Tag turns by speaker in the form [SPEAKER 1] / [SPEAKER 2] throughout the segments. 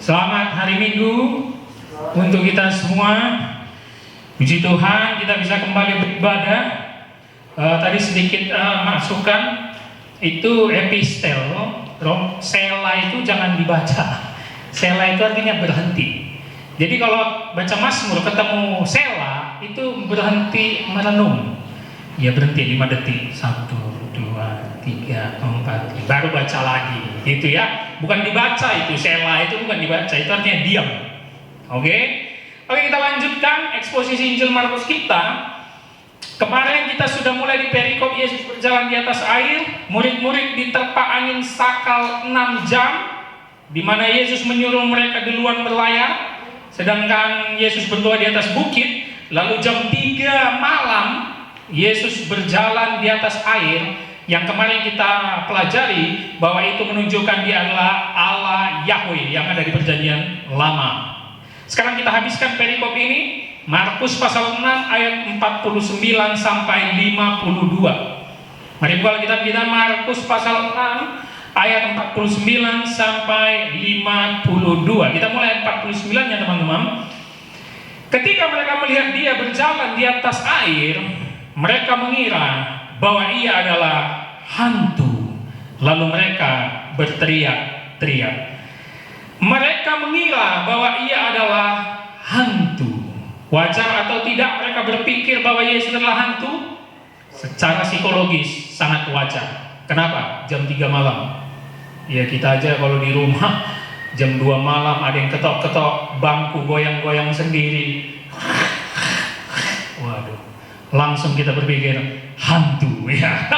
[SPEAKER 1] Selamat hari Minggu untuk kita semua. Puji Tuhan kita bisa kembali beribadah. Tadi sedikit masukan, itu epistel. Sela itu jangan dibaca. Sela itu artinya berhenti. Jadi kalau baca Mazmur ketemu sela itu berhenti merenung. Ya berhenti 5 detik. 1, 2, 3, 4, baru baca lagi, gitu ya. Bukan dibaca itu, sela itu bukan dibaca, itu artinya diam. Oke, kita lanjutkan eksposisi Injil Markus kita. Kemarin kita sudah mulai di perikop Yesus berjalan di atas air, murid-murid diterpa angin sakal 6 jam, di mana Yesus menyuruh mereka duluan berlayar, sedangkan Yesus berdoa di atas bukit. Lalu jam 3 malam Yesus berjalan di atas air, yang kemarin kita pelajari bahwa itu menunjukkan Dia adalah Allah Yahweh yang ada di Perjanjian Lama. Sekarang kita habiskan perikop ini, Markus pasal 6 ayat 49 sampai 52. Mari buka kitab kita, Markus pasal 6 ayat 49 sampai 52. Kita mulai ayat 49 ya teman-teman. Ketika mereka melihat Dia berjalan di atas air, mereka mengira bahwa Ia adalah hantu. Lalu mereka berteriak-teriak. Mereka mengira bahwa Ia adalah hantu. Wajar atau tidak mereka berpikir bahwa Yesus adalah hantu? Secara psikologis sangat wajar. Kenapa? Jam 3 malam. Ya kita aja kalau di rumah jam 2 malam ada yang ketok-ketok bangku goyang-goyang sendiri. Waduh, langsung kita berpikir hantu ya.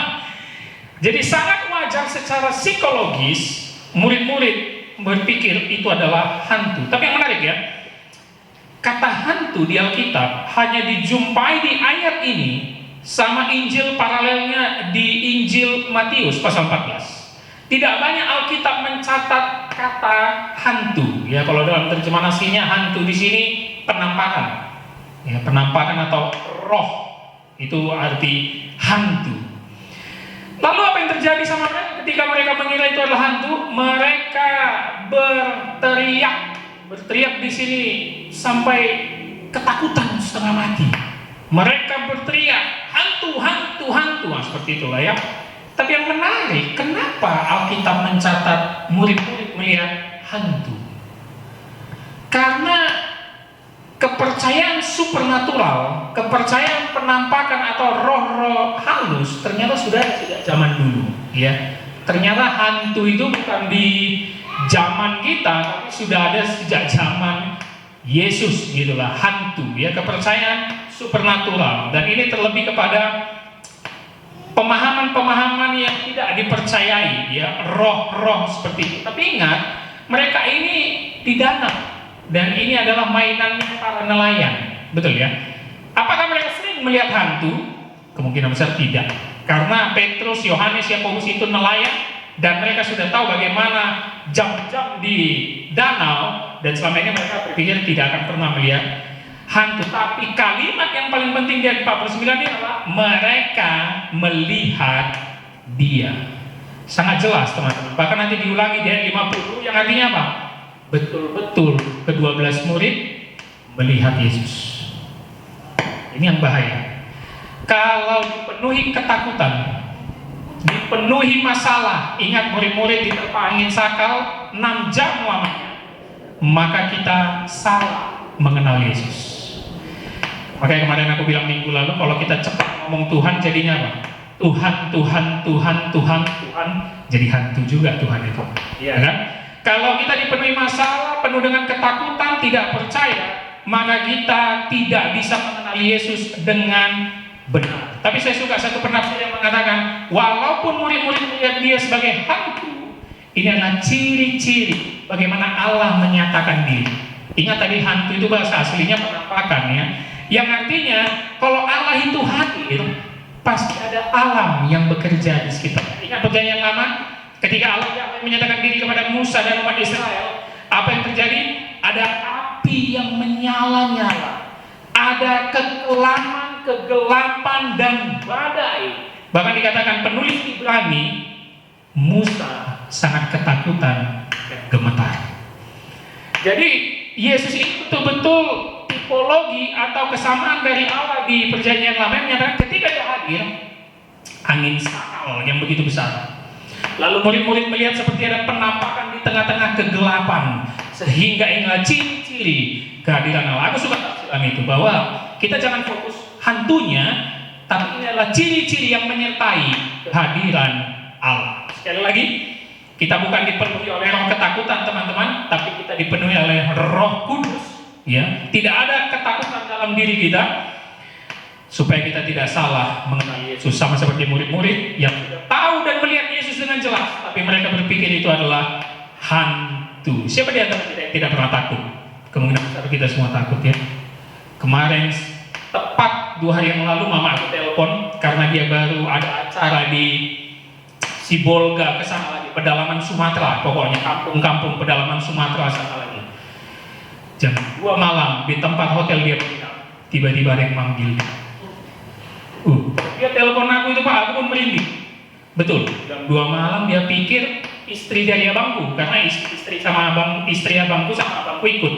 [SPEAKER 1] Jadi sangat wajar secara psikologis murid-murid berpikir itu adalah hantu. Tapi yang menarik ya, kata hantu di Alkitab hanya dijumpai di ayat ini sama Injil paralelnya di Injil Matius pasal 14. Tidak banyak Alkitab mencatat kata hantu. Ya kalau dalam terjemahan aslinya hantu di sini penampakan. Ya, penampakan atau roh itu arti hantu. Lalu apa yang terjadi sama mereka ketika mereka mengira itu adalah hantu? Mereka berteriak di sini sampai ketakutan setengah mati. Mereka berteriak hantu, hantu, hantu. Nah, seperti itulah ya. Tapi yang menarik, kenapa Alkitab mencatat murid-murid melihat hantu? Karena kepercayaan supernatural, kepercayaan penampakan atau roh-roh halus ternyata sudah ada sejak zaman dulu, ya. Ternyata hantu itu bukan di zaman kita, tapi sudah ada sejak zaman Yesus, gitulah hantu, ya, kepercayaan supernatural. Dan ini terlebih kepada pemahaman-pemahaman yang tidak dipercayai, ya, roh-roh seperti itu. Tapi ingat, mereka ini di danau. Dan ini adalah mainannya para nelayan, betul ya? Apakah mereka sering melihat hantu? Kemungkinan besar tidak, karena Petrus, Yohanes, Yakobus itu nelayan dan mereka sudah tahu bagaimana jam-jam di danau, dan selama ini mereka berpikir tidak akan pernah melihat hantu. Tapi kalimat yang paling penting di ayat 49 ini adalah mereka melihat Dia. Sangat jelas teman-teman. Bahkan nanti diulangi di ayat 50 yang artinya apa? Betul-betul ke-12 murid melihat Yesus. Ini yang bahaya. Kalau dipenuhi ketakutan, dipenuhi masalah, ingat murid-murid diterpa angin sakal 6 jam lamanya, maka kita salah mengenal Yesus. Makanya kemarin aku bilang minggu lalu, kalau kita cepat ngomong Tuhan jadinya apa? Tuhan, Tuhan, Tuhan, Tuhan, Tuhan, jadi hantu juga Tuhan itu. Iya kan? Kalau kita dipenuhi masalah, penuh dengan ketakutan, tidak percaya, maka kita tidak bisa mengenal Yesus dengan benar. Tapi saya suka satu penafsir yang mengatakan, walaupun murid-murid melihat Dia sebagai hantu, ini adalah ciri-ciri bagaimana Allah menyatakan diri. Ingat tadi hantu itu bahasa aslinya penampakan, ya, yang artinya kalau Allah itu hadir, pasti ada alam yang bekerja di sekitar. Ingat Perjanjian Lama? Ketika Allah menyatakan diri kepada Musa dan umat Israel, apa yang terjadi? Ada api yang menyala-nyala, ada kegelapan dan badai. Bahkan dikatakan penulis Ibrani, Musa sangat ketakutan dan gemetar. Jadi Yesus itu betul-betul tipologi atau kesamaan dari Allah di Perjanjian Lama yang menyatakan ketika dia hadir, angin sakal yang begitu besar. Lalu murid-murid melihat seperti ada penampakan di tengah-tengah kegelapan, sehingga inilah ciri-ciri kehadiran Allah. Aku suka tafsiran itu, bahwa kita jangan fokus hantunya, tapi ini adalah ciri-ciri yang menyertai kehadiran Allah. Sekali lagi, kita bukan dipenuhi oleh roh ketakutan teman-teman, tapi kita dipenuhi oleh Roh Kudus. Ya, tidak ada ketakutan dalam diri kita, supaya kita tidak salah mengenal Yesus, sama seperti murid-murid yang tahu dan melihat Yesus dengan jelas, tapi mereka berpikir itu adalah hantu. Siapa di antara kita yang tidak pernah takut? Kemungkinan besar kita semua takut ya. Kemarin tepat 2 hari yang lalu mama aku telepon karena dia baru ada acara di Sibolga, ke sana lagi, pedalaman Sumatera, pokoknya kampung-kampung pedalaman Sumatera sana lagi. Jam 2 malam di tempat hotel dia menginap, tiba-tiba ada yang manggil. Dia telepon aku itu, Pak, aku pun merinding. Betul, jam 2 malam dia pikir istri dari abangku, karena istri abangku sama abangku ikut.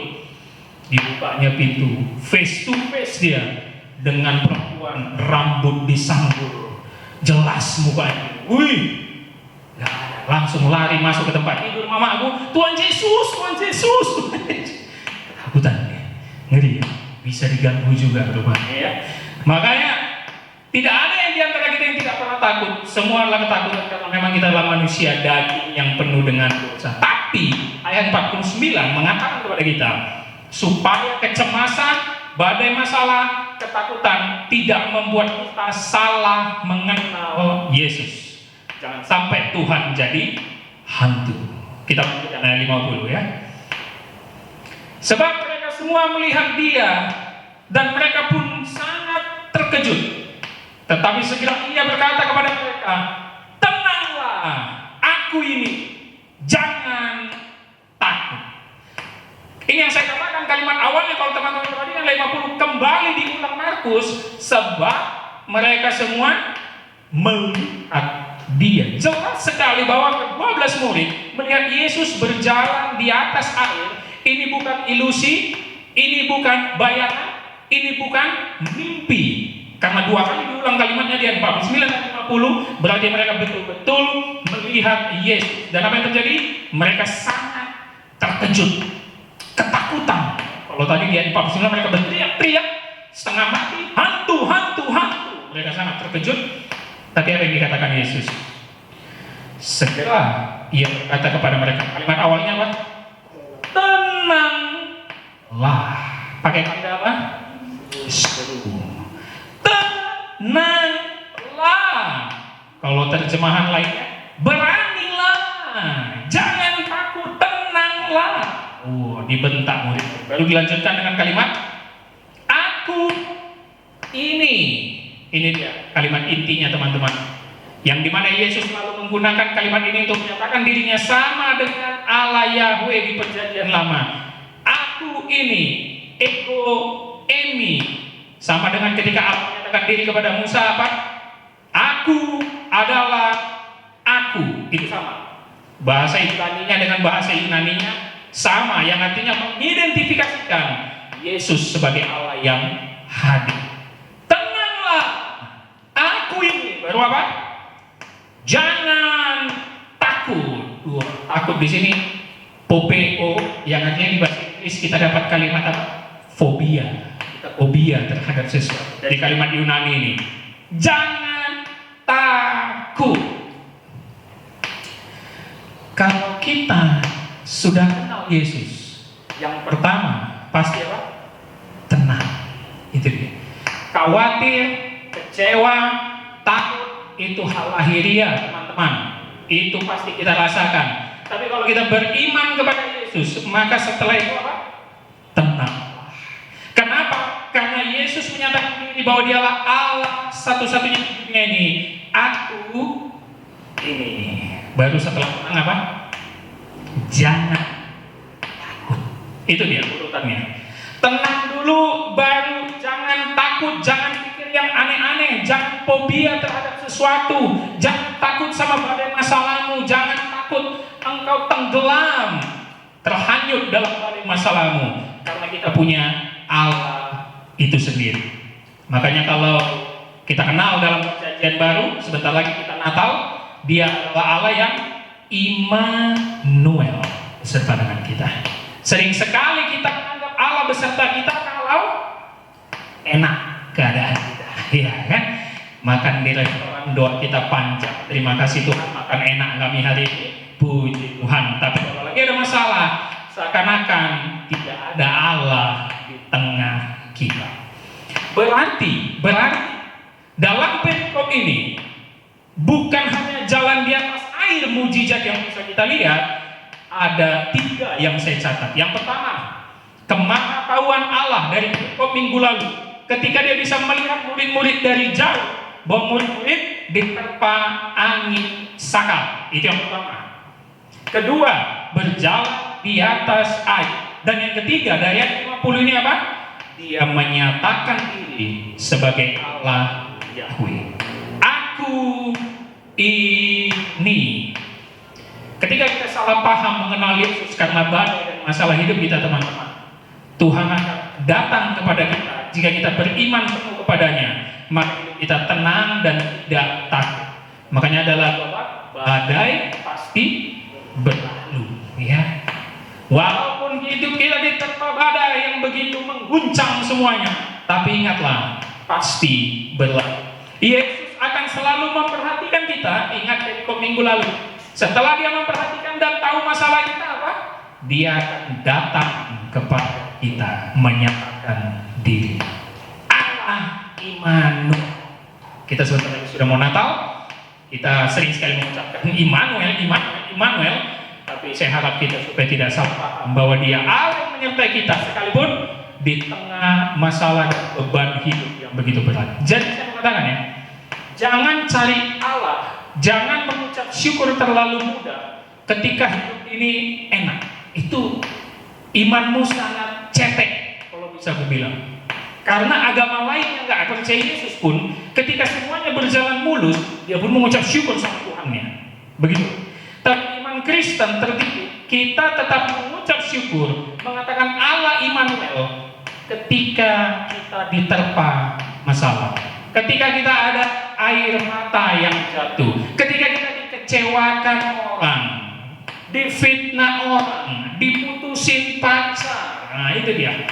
[SPEAKER 1] Dibukanya pintu, face to face dia dengan perempuan, rambut disanggul, jelas mukanya. Wih, langsung lari masuk ke tempat tidur mama aku. Tuhan Yesus, Tuhan Yesus. Ketakutan ya, ngeri ya, bisa diganggu juga rupanya ya. Makanya tidak ada yang diantara kita yang tidak pernah takut. Semua adalah ketakutan karena memang kita adalah manusia daging yang penuh dengan dosa. Tapi ayat 49 mengatakan kepada kita supaya kecemasan, badai masalah, ketakutan tidak membuat kita salah mengenal Yesus. Jangan sampai Tuhan jadi hantu. Kita baca ayat 50 ya. Sebab mereka semua melihat dia dan mereka pun sangat terkejut. Tetapi segera ia berkata kepada mereka, tenanglah, aku ini, jangan takut. Ini yang saya katakan kalimat awalnya, kalau teman-teman perhatikan 50 kembali diulang Markus, sebab mereka semua melihat dia. Jelas sekali bahwa ke-12 murid melihat Yesus berjalan di atas air. Ini bukan ilusi, ini bukan bayangan, ini bukan mimpi. Karena 2 kali diulang kalimatnya di ayat 49 dan 50, berarti mereka betul-betul melihat Yesus. Dan apa yang terjadi? Mereka sangat terkejut, ketakutan. Kalau tadi di ayat 49 mereka berteriak-teriak setengah mati, hantu, hantu, hantu. Mereka sangat terkejut. Tapi apa yang dikatakan Yesus? Segera ia berkata kepada mereka, kalimat awalnya apa? Tenanglah. Pakai kata apa? Seru. Tenanglah. Kalau terjemahan lainnya, beranilah, jangan takut, tenanglah. Dibentak murid. Baru dilanjutkan dengan kalimat aku ini. Ini dia kalimat intinya teman-teman, yang dimana Yesus selalu menggunakan kalimat ini untuk menyatakan dirinya sama dengan Allah Yahweh di Perjanjian Lama. Aku ini, ego emi, sama dengan ketika Allah menyatakan diri kepada Musa apa? Aku adalah aku. Itu sama. Bahasa Ibraninya dengan bahasa Yunaninya sama, yang artinya mengidentifikasikan Yesus sebagai Allah yang hadir. Tenanglah, aku ini. Baru apa? Jangan takut. Takut di sini popeo, yang artinya di bahasa Inggris kita dapat kalimat apa? Fobia. Fobia terhadap sesuatu. Dari kalimat Yunani ini, jangan takut. Kalau kita sudah kenal Yesus, yang pertama pasti apa? Tenang. Itu dia. Khawatir, kecewa, takut itu hal lahiriah teman-teman. Itu pasti kita rasakan. Tapi kalau kita beriman kepada Yesus, maka setelah itu apa? Tenang. Kenapa? Karena Yesus menyatakan diri bahwa dialah Allah satu-satunya di dunia ini. Aku ini. Baru setelah tenang apa? Jangan takut. Itu dia urutannya. Tenang dulu, baru jangan takut, jangan pikir yang aneh-aneh, jangan fobia terhadap sesuatu, jangan takut sama badai masalahmu, jangan takut engkau tenggelam, terhanyut dalam badai masalahmu, karena kita punya Allah itu sendiri. Makanya kalau kita kenal dalam perjanjian baru, sebentar lagi kita Natal, Dia adalah Allah yang Immanuel beserta dengan kita. Sering sekali kita menganggap Allah beserta kita kalau enak keadaan kita, ya kan? Makan di restoran, doa kita panjang, terima kasih Tuhan makan enak kami hari ini, puji Tuhan. Tapi kalau lagi ada masalah, seakan-akan tidak ada Allah di tengah kita. Berarti dalam perikop ini bukan hanya jalan di atas air mujizat yang bisa kita lihat, ada 3 yang saya catat. Yang pertama, kemahatahuan Allah dari perikop minggu lalu, ketika Dia bisa melihat murid-murid dari jauh, bahwa murid-murid diterpa angin sakal. Itu yang pertama. Kedua, berjalan di atas air. Dan yang ketiga, dari ayat 50 ini apa? Dia menyatakan diri sebagai Allah Yahweh. Aku ini. Ketika kita salah paham mengenal Yesus karena badai dan masalah hidup kita, teman-teman, Tuhan akan datang kepada kita jika kita beriman penuh kepadanya, maka kita tenang dan tidak takut. Makanya adalah badai pasti berlalu, ya. Walaupun hidup kita diterpa badai yang begitu mengguncang semuanya, tapi ingatlah, pasti berlalu. Yesus akan selalu memperhatikan kita. Ingat perikop minggu lalu, setelah Dia memperhatikan dan tahu masalah kita apa, Dia akan datang kepada kita menyatakan diri. Allah Immanuel. Kita sebentar lagi sudah mau Natal. Kita sering sekali mengucapkan Immanuel, tapi saya harap kita supaya tidak salah paham bahwa Dia Allah yang menyertai kita sekalipun di tengah masalah dan beban hidup yang begitu berat. Jadi saya mengatakan, ya, jangan cari Allah, jangan mengucap syukur terlalu mudah ketika hidup ini enak. Itu imanmu sangat cetek kalau bisa aku bilang. Karena agama lain yang nggak percaya Yesus pun, ketika semuanya berjalan mulus, dia pun mengucap syukur sama Tuhannya. Begitu. Tapi iman Kristen terdidik, kita tetap mengucap syukur, mengatakan Allah Immanuel ketika kita diterpa masalah, ketika kita ada air mata yang jatuh, ketika kita dikecewakan orang, difitnah orang, diputusin pacar. Nah, itu dia.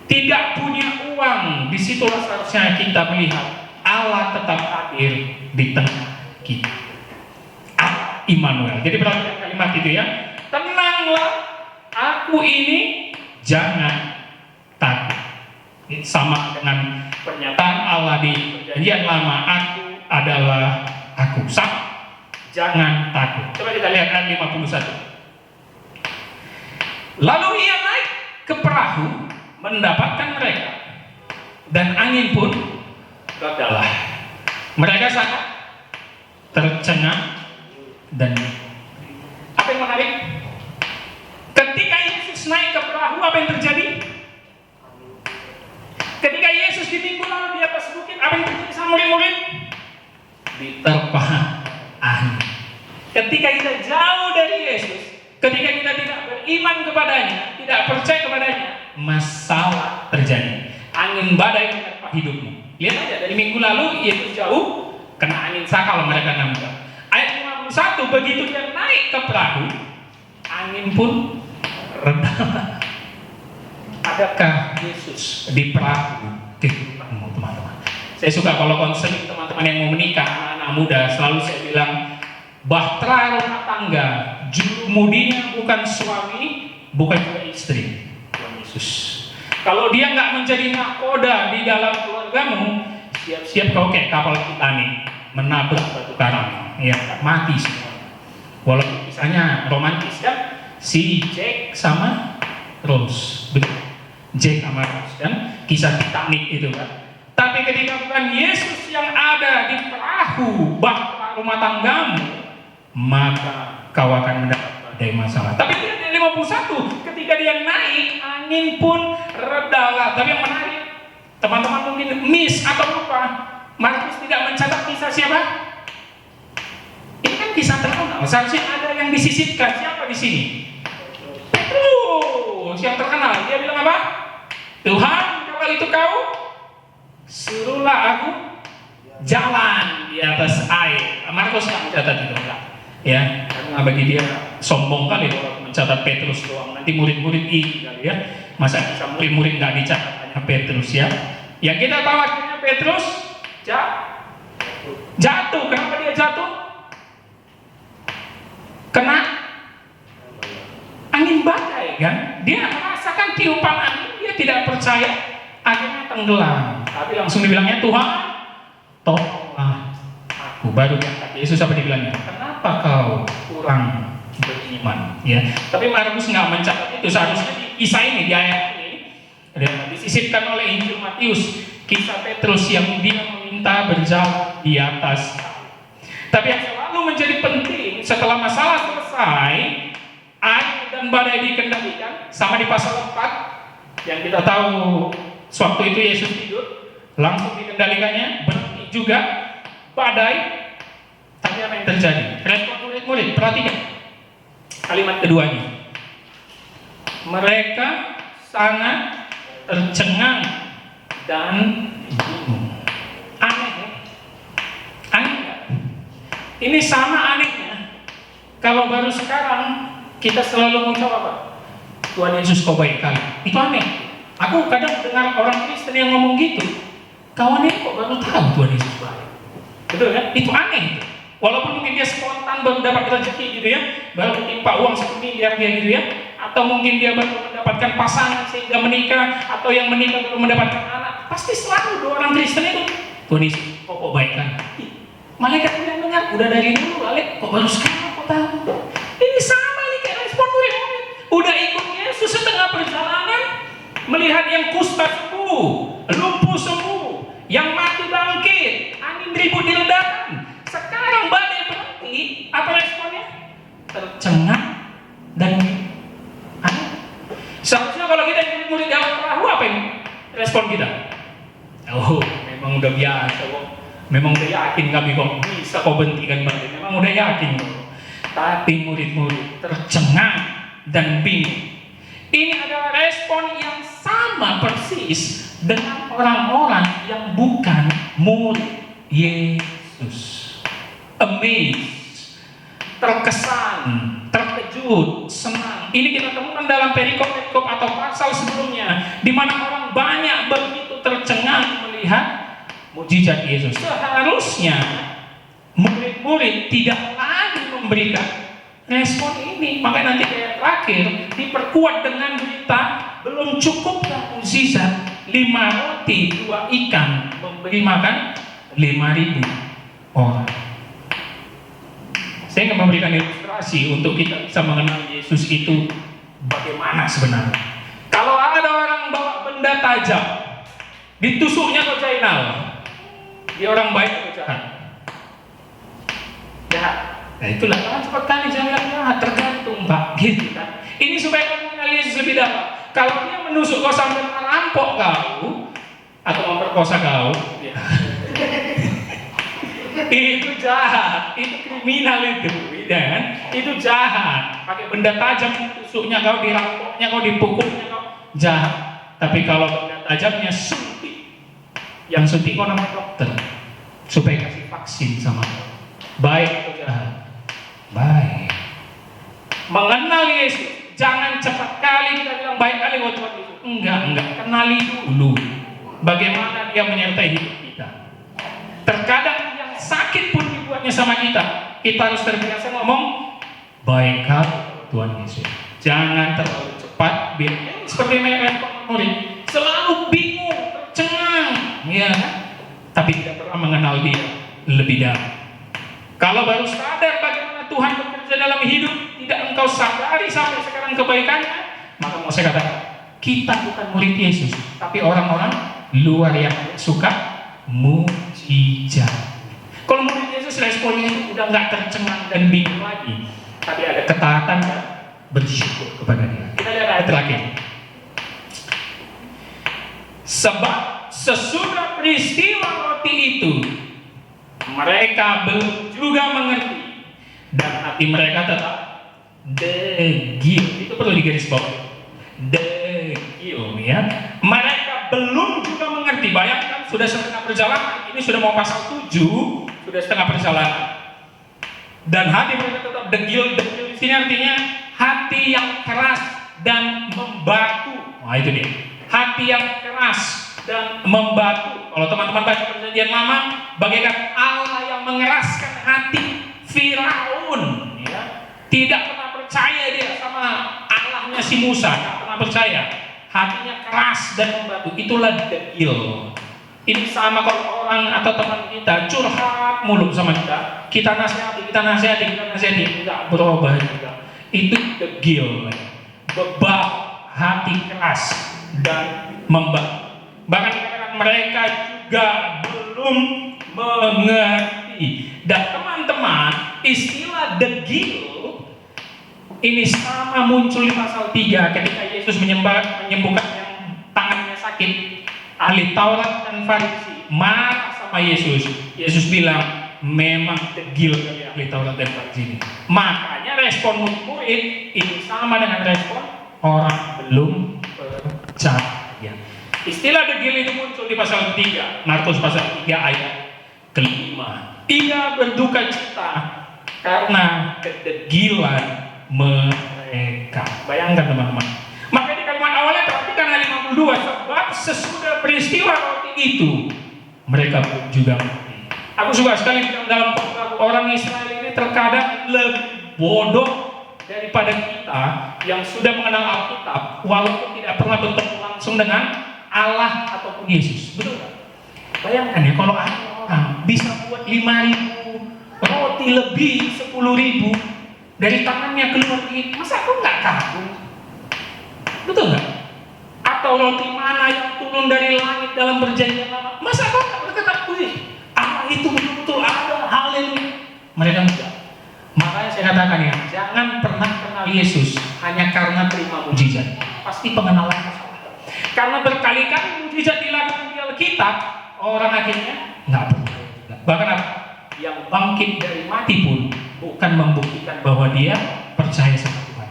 [SPEAKER 1] Tidak punya uang, disitulah seharusnya kita melihat Allah tetap hadir di tengah kita. Allah Immanuel. Jadi perhatikan kalimat itu, ya. Tenanglah, aku ini, jangan takut. Ini sama dengan pernyataan Allah di Perjanjian Lama, aku adalah aku. Sama, jangan takut. Coba kita lihat ayat 51. Lalu Ia naik ke perahu mendapatkan mereka, dan angin pun redalah. Mereka sangat tercengang dan apa yang menarik? Ketika Yesus naik ke perahu, apa yang terjadi? Ketika Yesus di minggu lalu di atas bukit, apa yang terjadi sama murid-murid? Diterpa angin. Ketika kita jauh dari Yesus, ketika kita tidak beriman kepadanya, tidak percaya kepadanya, masalah terjadi. Angin badai menerpa hidupmu. Lihat aja dari minggu lalu Yesus jauh, kena angin sakal mereka nambah. Ayat 51, begitu Dia naik ke perahu, angin pun reda. Adakah Yesus di perahu kehidupanmu, teman-teman? Saya suka kalau konseling teman-teman yang mau menikah, anak-anak muda, selalu saya bilang, bahtera rumah tangga, jurumudinya bukan suami, bukan juga istri, Tuhan Yesus. Kalau dia nggak menjadi nakoda di dalam keluargamu, siap-siap kau kayak kapal Titanic menabrak batu karang, ya mati semua. Walaupun kisahnya romantis, ya, si Jack sama Rose, betul. Jack sama Rose, kan, kisah Titanic itu, kan. Tapi ketika bukan Yesus yang ada di perahu bahtera rumah tanggamu, maka kau akan mendapat badai masalah. Tapi lihat di 51, ketika Dia naik, angin pun redalah. Tapi yang menarik, teman-teman mungkin miss atau lupa, Markus tidak mencatat kisah siapa? Ini kan kisah terkenal. Seharusnya ada yang disisipkan. Siapa di sini? Petrus. Petrus yang terkenal, dia bilang apa? Tuhan, kalau itu kau, suruhlah aku jalan di atas air. Markus nggak mencatat itu, enggak. Ya, karena bagi dia sombong kali kalau mencatat Petrus doang. Nanti murid-murid ini kali ya. Masa bisa murid-murid nggak dicatat hanya Petrus ya? Yang kita tahu akhirnya Petrus jatuh. Kenapa dia jatuh? Kena angin badai kan? Dia merasakan tiupan angin, dia tidak percaya, akhirnya tenggelam. Tapi langsung dibilangnya, Tuhan, tolonglah aku. Baru kata Yesus apa dibilangnya? Kenapa kau kurang beriman? Ya. Tapi Markus nggak mencatat itu. Seharusnya di kisah ini, di ayat ini, disisipkan oleh Injil Matius, kisah Petrus yang dia meminta berjalan di atas. Tapi yang selalu menjadi penting setelah masalah selesai, air dan badai dikendalikan, sama di pasal 4 yang kita tahu sewaktu itu Yesus tidur, langsung dikendalikannya, berhenti juga badai. Tapi apa yang terjadi? Respon murid-murid, perhatikan kalimat keduanya. Mereka sangat tercengang dan bingung. Aneh ya? Aneh gak? Ini sama anehnya kalau baru sekarang kita selalu mencoba apa? Tuhan Yesus kau baik kali. Itu aneh. Aku kadang dengar orang Kristen yang ngomong gitu. Kawannya kok baru tahu Tuhan Yesus baik. Betul kan? Itu aneh itu. Walaupun mungkin dia spontan baru dapat rezeki gitu ya, baru menimpa uang 1 miliar dia gitu ya, atau mungkin dia baru mendapatkan pasangan sehingga menikah, atau yang menikah baru mendapatkan anak, pasti selalu dua orang Kristen itu Tuhan Yesus kok baik kan? Malaikat bilang dengar, udah dari dulu balik, kok baru sekarang kok tahu? Ini sama nih kayak respon murid-murid. Udah ikut Yesus setengah perjalanan, melihat yang kusta sembuh, lumpuh sembuh, yang mati bangkit, angin ribut diledakkan. Sekarang badai berhenti, apa responnya? Tercengang dan aneh. Seharusnya kalau kita jadi murid dalam perahu, apa ini respon kita? Oh, memang udah biasa kok. Memang udah yakin kami kok bisa kok bentikan badai. Memang udah yakin kok. Tapi murid-murid tercengang dan bingung. Ini adalah respon yang sama persis dengan orang-orang yang bukan murid Yesus. Amazed, terkesan, terkejut, senang. Ini kita temukan dalam perikop-perikop atau pasal sebelumnya, di mana orang banyak begitu tercengang melihat mujizat Yesus. Seharusnya murid-murid tidak lagi memberikan respon ini. Makanya nanti ayat terakhir diperkuat dengan berita, belum cukuplah mujizat 5 roti 2 ikan memberi makan 5.000 orang. Saya ingin memberikan ilustrasi untuk kita bisa mengenal Yesus itu bagaimana sebenarnya. Kalau ada orang bawa benda tajam, ditusuknya ke Jainal, dia orang baik atau jahat? Jahat. Nah itulah, jangan cepat kali jangan bilang jahat, tergantung Pak, gitu kan. Ini supaya kamu mengenal Yesus lebih dalam. Kalau dia menusuk kau sampai merampok kau atau memperkosa kau, ya. Itu jahat, itu kriminal itu, ya kan? Itu jahat. Pakai benda tajam tusuknya kau, dirampoknya kau, dipukulnya kau, jahat. Tapi kalau benda tajamnya suntik, yang suntik kau namanya dokter, supaya kasih vaksin sama kau. Baik atau jahat? Baik. Mengenal Yesus, jangan cepat kali kita bilang baik kali waktu itu. Enggak. Kenali dulu bagaimana dia menyertai hidup kita. Terkadang yang sakit pun dibuatnya sama kita. Kita harus terbiasa ngomong baik kali Tuhan Yesus. Jangan terlalu cepat. Seperti mereka murid selalu bingung, tercengang, ya. Tapi tidak pernah mengenal dia lebih dalam. Kalau baru sadar bagaimana Tuhan bekerja dalam hidup, tidak engkau sadari sampai sekarang kebaikannya, maka mau saya katakan, kita bukan murid Yesus, tapi orang-orang luar yang suka mujizat. Kalau murid Yesus responnya itu udah nggak tercengang dan bingung lagi, tapi ada ketaatan dan bersyukur kepada Dia. Kita lihat ayat terakhir. Sebab sesudah peristiwa roti itu, mereka belum juga mengerti dan hati mereka tetap degil. Itu perlu digarisbawahi. degil ya. Mereka belum juga mengerti. Bayangkan sudah setengah perjalanan, ini sudah mau pasal 7, sudah setengah perjalanan. Dan hati mereka tetap degil. Degil di sini artinya hati yang keras dan membatu. Nah itu dia. Hati yang keras dan membatu. Kalau teman-teman baca Perjanjian Lama, bagaikan Allah yang mengeraskan hati Firaun. Ya. Tidak pernah percaya dia sama Allahnya si Musa. Tidak pernah percaya. Hatinya keras dan membatu. Itulah degil. Ini sama kalau orang atau teman kita curhat mulu sama kita, kita nasihati, tidak berubah juga. Itu degil, bebal, hati keras dan membatu. Bahkan mereka juga belum mengerti. Dan teman-teman, istilah degil ini sama muncul di pasal 3 ketika Yesus menyembuhkan yang tangannya sakit. Ahli Taurat dan Farisi marah sama Yesus. Yesus bilang, memang degil dari ahli Taurat dan Farisi ini. Makanya respon murid ini sama dengan respon orang belum percaya. Istilah degil itu muncul di pasal 3, Markus pasal 3 ayat ke-5. Ia berduka cita karena kedegilan mereka. Bayangkan teman-teman. Maka di kalimat awalnya perhatikan ayat 52, sebab sesudah peristiwa roti itu mereka pun juga mati. Aku suka sekali dalam orang Israel ini terkadang lebih bodoh daripada kita yang sudah mengenal Alkitab walaupun tidak pernah bertemu langsung dengan Allah ataupun Yesus. Betul kan? Bayangkan ya, kalau ada orang bisa buat 5.000 roti lebih 10.000 dari tangannya keluar ini, masa aku nggak kagum? Betul nggak? Atau roti mana yang turun dari langit dalam Perjanjian Lama, masa kau nggak berkata, wih, Allah itu betul-betul ada, haleluya. Mereka enggak. Makanya saya katakan ya, jangan pernah kenal Yesus hanya karena terima mujizat. Pasti pengenalan salah. Karena berkali-kali mujizat dilakukan di Alkitab, orang akhirnya nggak percaya. Bahkan apa? Yang bangkit dari mati pun bukan membuktikan bahwa dia percaya sama Tuhan.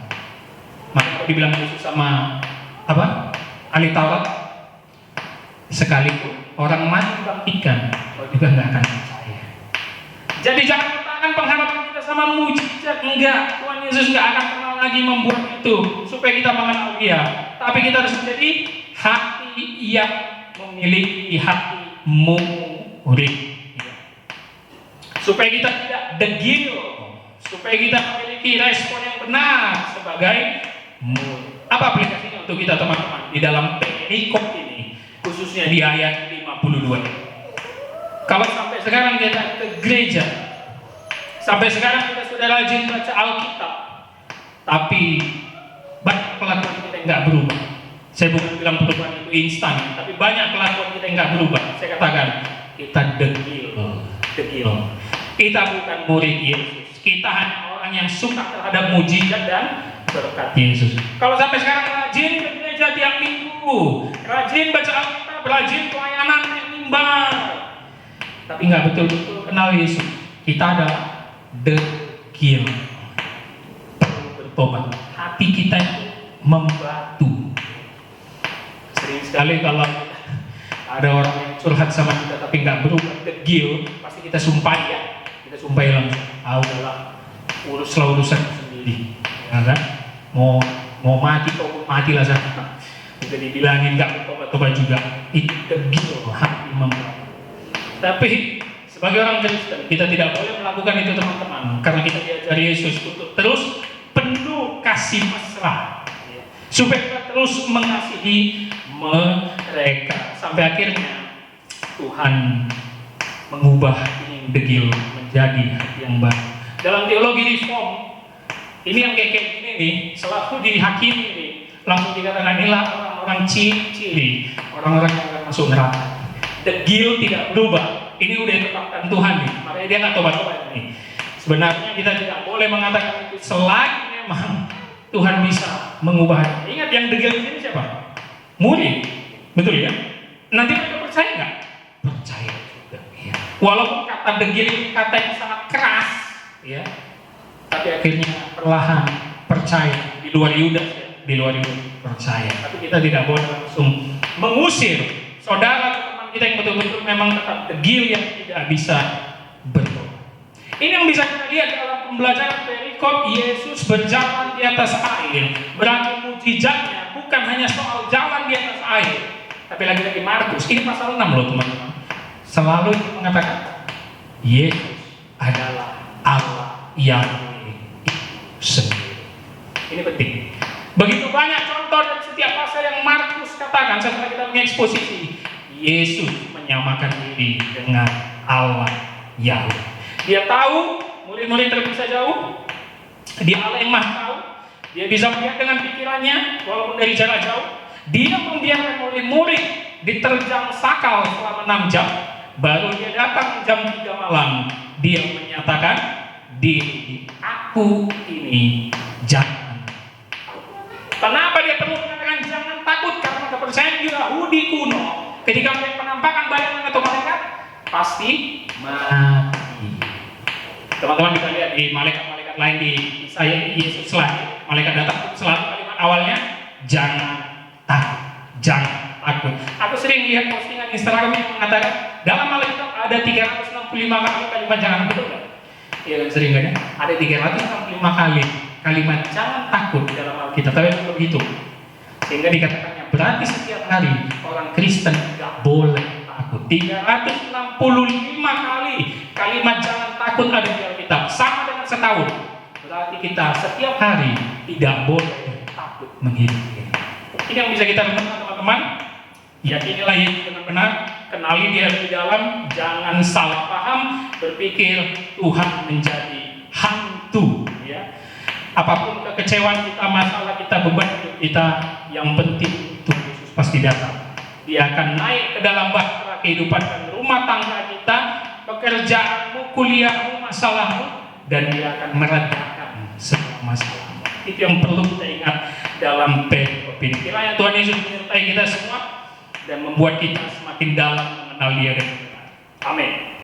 [SPEAKER 1] Maka dibilang Yesus sama apa? Ahli Taurat, sekalipun orang mati dibangkitkan, juga nggak akan percaya. Jadi jangan letakkan pengharapan kita sama mujizat. Enggak, Tuhan Yesus nggak akan pernah lagi membuat itu supaya kita mengenal Dia. Tapi kita harus menjadi hati yang memiliki hati murid, supaya kita tidak degil, supaya kita memiliki respon yang benar sebagai murid. Apa aplikasinya untuk kita teman-teman di dalam perikop ini, khususnya di ayat 52? Kalau sampai sekarang kita ke gereja, sampai sekarang kita sudah rajin baca Alkitab, tapi banyak kelakuan kita nggak berubah. Saya bukan bilang perubahan itu instan, tapi banyak kelakuan kita nggak berubah. Saya katakan kita degil. Kita bukan murid Yesus. Kita hanya orang yang suka terhadap mujizat dan berkat Yesus. Kalau sampai sekarang rajin ke gereja tiap minggu, rajin baca Alkitab, rajin pelayanan mimbar, tapi nggak betul-betul kenal Yesus, kita adalah degil. Perlu bertobat. Hati kita itu membatu. Sering sekali kalau ada orang yang curhat sama kita tapi nggak berubah, degil, pasti kita sumpah ya. Kita sumpah langsung. Udahlah, uruslah urusan sendiri, ya kan? Mau mati kok matilah sana. Udah dibilangin nggak bertobat juga. Itu degil, hati membatu. Tapi sebagai orang Kristen kita tidak boleh melakukan itu teman-teman, karena kita diajari Yesus untuk terus penuh kasih mesra, supaya kita terus mengasihi mereka sampai akhirnya Tuhan mengubah yang degil menjadi hati yang baru. Dalam teologi reform ini yang kayak gini nih, selalu dihakimi nih, langsung dikatakan inilah orang-orang ciri-ciri orang-orang yang akan masuk neraka. Degil tidak berubah. Ini udah ditetapkan Tuhan nih, makanya dia nggak tobat-tobat nih. Sebenarnya kita tidak boleh mengatakan itu selain memang Tuhan bisa mengubahnya. Ingat yang degil ini siapa? Murid, betul ya? Nanti mereka percaya nggak? Percaya juga. Ya. Walaupun kata degil ini kata yang sangat keras, ya, tapi akhirnya perlahan percaya. Di luar Yudas, di luar itu percaya. Tapi kita tidak boleh langsung mengusir saudara atau teman kita yang betul-betul memang tetap degil yang tidak bisa bertobat. Ini yang bisa kita lihat dalam pembelajaran perikop Yesus berjalan di atas air. Berarti mujizatnya bukan hanya soal jalan di atas air, tapi lagi-lagi Markus. Ini pasal 6 loh teman-teman. Selalu mengatakan Yesus adalah Allah yang sendiri. Ini penting. Begitu banyak contoh dari setiap pasal yang Markus katakan setelah kita mengeksposisi Yesus menyamakan diri dengan Allah Yahweh. Dia tahu murid-murid terpisah jauh. Dia Allah yang maha tahu. Dia bisa melihat dengan pikirannya walaupun dari jarak jauh. Dia membiarkan murid-murid diterjang sakal selama 6 jam. Baru dia datang jam 3 malam. Dia menyatakan diri aku ini jangan. Kenapa dia perlu mengatakan jangan takut? Karena kepercayaan Yahudi kuno ketika melihat penampakan bayangan atau malaikat pasti mati. Teman-teman bisa lihat di malaikat-malaikat lain di saya Yesus lahir, malaikat datang selalu kalimat awalnya jangan takut, jangan takut. Aku sering lihat postingan Instagram yang mengatakan dalam Alkitab ada 365 kali kalimat jangan, betul nggak? Iya kan, sering kan ya? Ada 365 kali kalimat jangan takut di dalam Alkitab, tapi belum begitu. Sehingga dikatakannya berarti setiap hari orang Kristen nggak boleh takut. 365 kali kalimat jangan takut ada di Alkitab, sama dengan setahun. Berarti kita setiap hari tidak boleh takut menghidupi. Ini yang bisa kita renungkan teman-teman. Yakinilah Yesus dengan benar, kenali Dia di dalam, jangan salah paham, berpikir Tuhan menjadi hantu. Ya. Apapun kekecewaan kita, masalah kita, beban hidup kita, yang penting Tuhan Yesus pasti datang. Dia akan naik ke dalam bahtera kehidupan dan rumah tangga kita, pekerjaanmu, kuliahmu, masalahmu, dan Dia akan meredakan semua masalahmu. Itu yang perlu kita ingat dalam perikop ini. Kiranya Tuhan Yesus menyertai kita semua dan membuat kita semakin dalam mengenal Dia dan kita. Amin.